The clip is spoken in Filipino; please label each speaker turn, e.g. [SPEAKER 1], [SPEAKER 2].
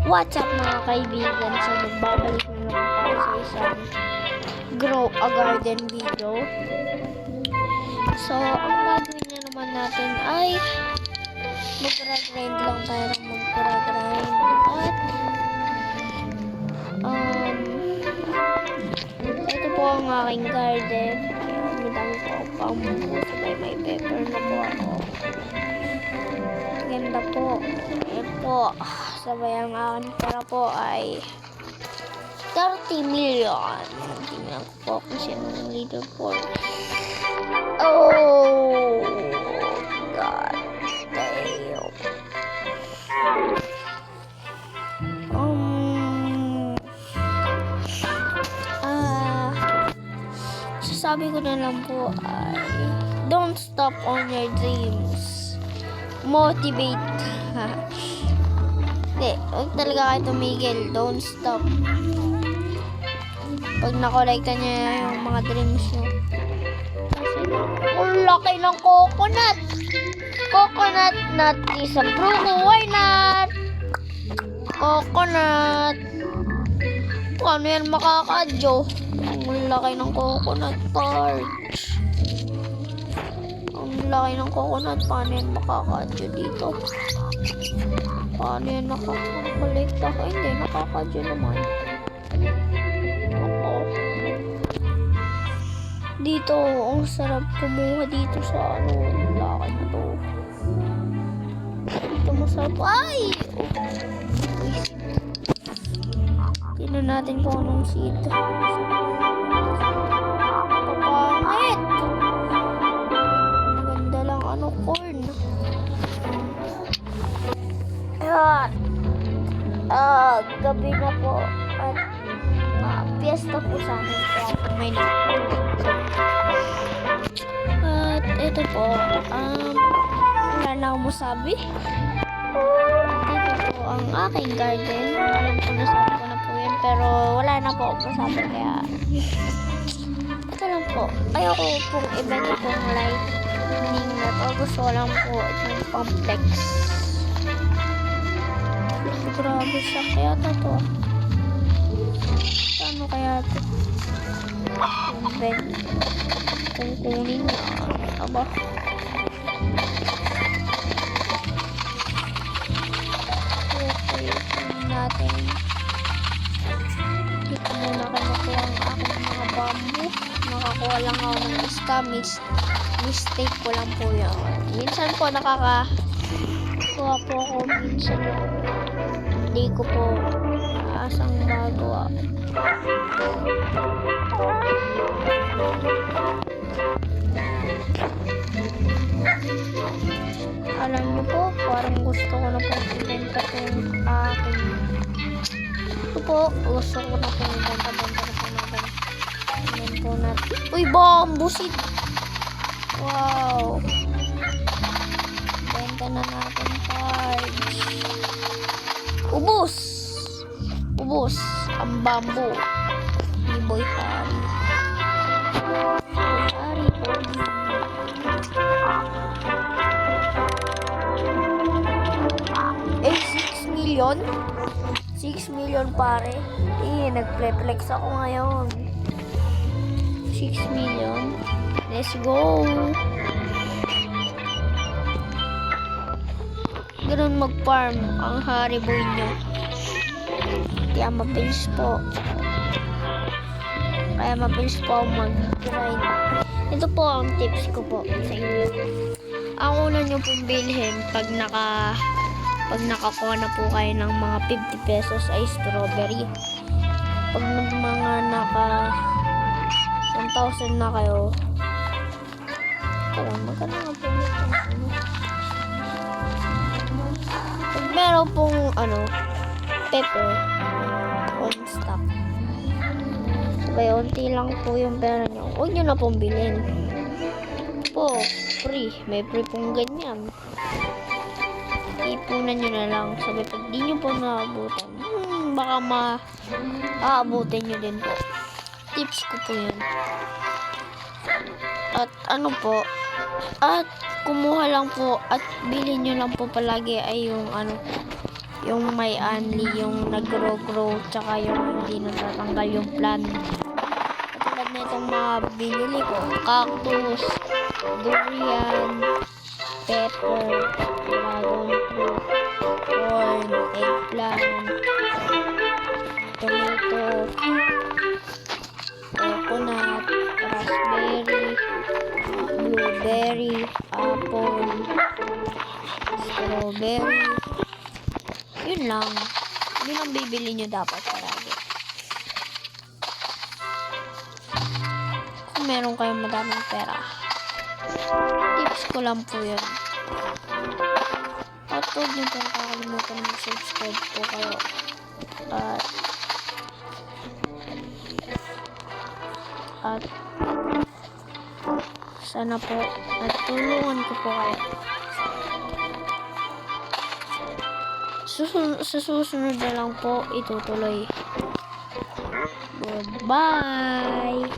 [SPEAKER 1] What's up mga kaibigan? So magbabalik na naman tayo sa isang Grow a Garden video. So ang gagawin na naman natin ay mag-grind lang tayo ng mag-grind at ito po ang aking garden. Madami po ako pambuo. Sabay may pepper na po ako. Ganda po. Ayan po. Sabay ang akin para po ay 30 million. Tingnan ko po kung sino ng leaderboard. Oh God damn. Sasabi ko na lang po ay don't stop on your dreams. Motivate. Hindi, huwag talaga kayo tumigil. Don't stop. Pag nakolekta niya yung mga dreams nyo. Kasi, ang laki ng coconut. Coconut nut is a fruit. Why not? Coconut. Paano yan makakadyo? Ang laki ng coconut parch. Ang laki ng coconut. Paano yan makakadyo dito? Paano yan nakakakolekta? Ay, hindi. Nakakadyo naman. Ako. Dito, ang sarap kumuha dito sa ano. Laki na to. Dito masarap. Ay! Tignan natin kung anong seed. Papangit! Maganda lang ano, corn. Gabi na po at piyesta po sa amin kaya may na. At ito po, wala na akong masabi. Ito po ang aking garden. Alam ko nasabi ko na po yan pero wala na po akong masabi kaya ito lang po. Ayoko pong iba nitong lightning na to. Gusto ko lang po itong complex. Grabe siya. Kaya to. Paano kaya to? Yung bed. Kung kunin niya. Aba. Okay. Natin. Dito muna kayo ang aking mga bamboo. Nakakuha lang ako ng iska. Mistake ko lang po yun. Minsan po nakakakuha po ako. Minsan hindi ko po asang magawa. Alam niyo po, parang gusto ko na po ibenta yung aking. Ito po, gusto ko na po ibenta na po natin. Ayan po natin. Uy, bamboo seed! Wow! Benta na natin parts. Ubus! Ubus ang bamboo ni Boy Harry. Boy Harry po. Eh, 6 million? 6 million pare. Nag-flex ako ngayon. 6 million. Let's go! Ganun mag-farm ang Harry Boy nyo. Kaya mabilis po. Mag-grind. Ito po ang tips ko po sa inyo. Ang una nyo pong bilhin pag nakakuha na po kayo ng mga 50 pesos ay strawberry. Pag mga naka 1,000 na kayo, magkano nga po pag meron pong pepper on stock, sabay unti lang po yung pera nyo, huwag nyo na pong bilhin po, free, may free pong ganyan. Ipunan nyo na lang, sabay pag di nyo po naabutan, baka maaabutin nyo din po. Tips ko po yun. At at kumuha lang po at bilhin nyo lang po palagi ay yung Yung may only, yung nag-grow, tsaka yung hindi natatanggal yung plant. Katulad na itong mga binili ko, cactus, durian, pepper, dragon fruit, corn, eggplant, tomato, coconut, raspberry, blueberry, apple, strawberry. Yun lang. Yun ang bibili nyo dapat palagi. Kung meron kayong madaming pera. Tips ko lang po yun. At huwag nyo pong kakalimutan na mag-subscribe po kayo. At sana po natulungan ko po kayo. Sa susunod na lang po itutuloy. Goodbye!